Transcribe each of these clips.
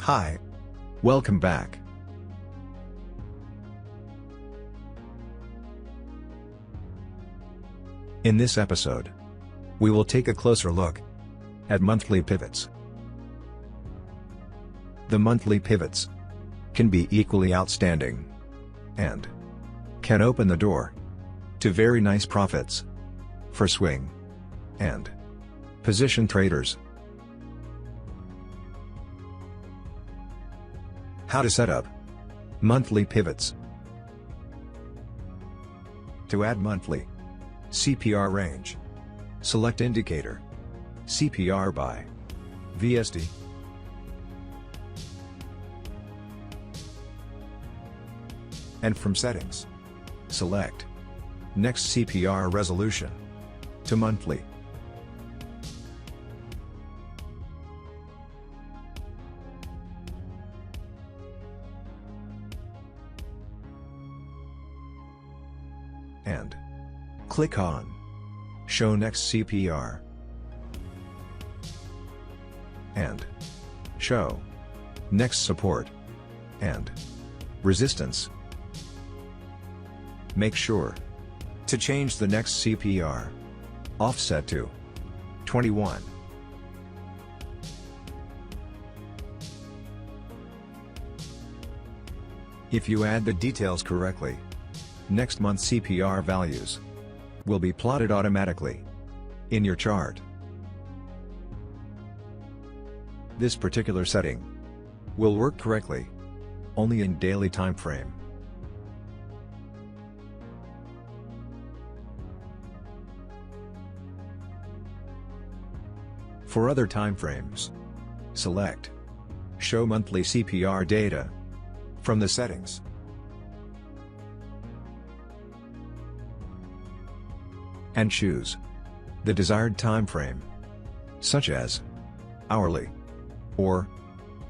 Hi. Welcome back. In this episode, we will take a closer look at monthly pivots. The monthly pivots can be equally outstanding and can open the door to very nice profits for swing and position traders. How to set up monthly pivots. To add monthly CPR range, select indicator CPR by VSD. And from settings, select next CPR resolution to monthly. And click on Show Next CPR and Show Next Support and Resistance. Make sure to change the next CPR offset to 21. If you add the details correctly, next month's CPR values will be plotted automatically in your chart. This particular setting will work correctly only in daily time frame. For other time frames, select Show Monthly CPR Data from the settings. And choose the desired time frame, such as hourly or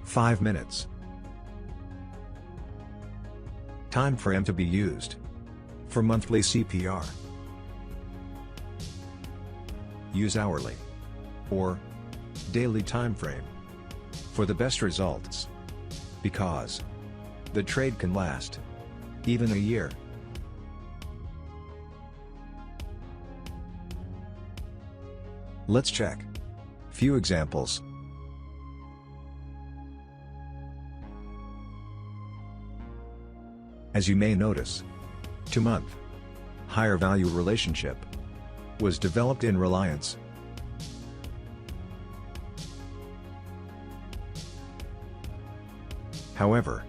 5 minutes. Time frame to be used for monthly CPR. Use hourly or daily time frame for the best results, because the trade can last even a year. Let's check few examples. As you may notice, 2-month higher value relationship was developed in Reliance. However,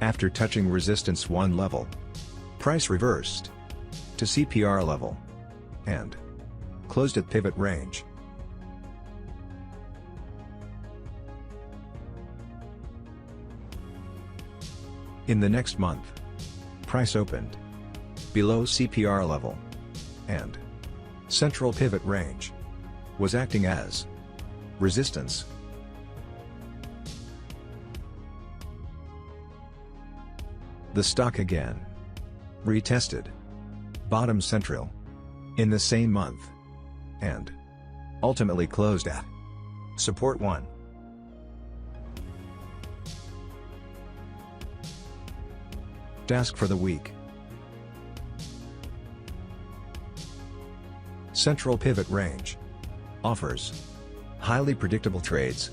after touching resistance 1 level, price reversed to CPR level and closed at pivot range. In the next month, price opened below CPR level and central pivot range was acting as resistance. The stock again retested bottom central in the same month and ultimately closed at support 1. Task for the week. Central pivot range offers highly predictable trades.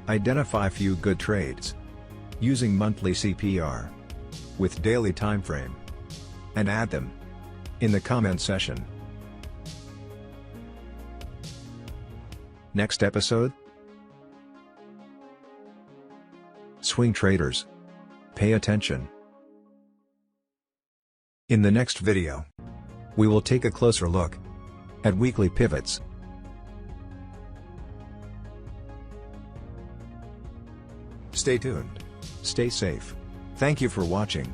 Identify few good trades using monthly CPR with daily time frame and add them in the comment section. Next episode? Swing traders, pay attention. In the next video, we will take a closer look at weekly pivots. Stay tuned. Stay safe. Thank you for watching.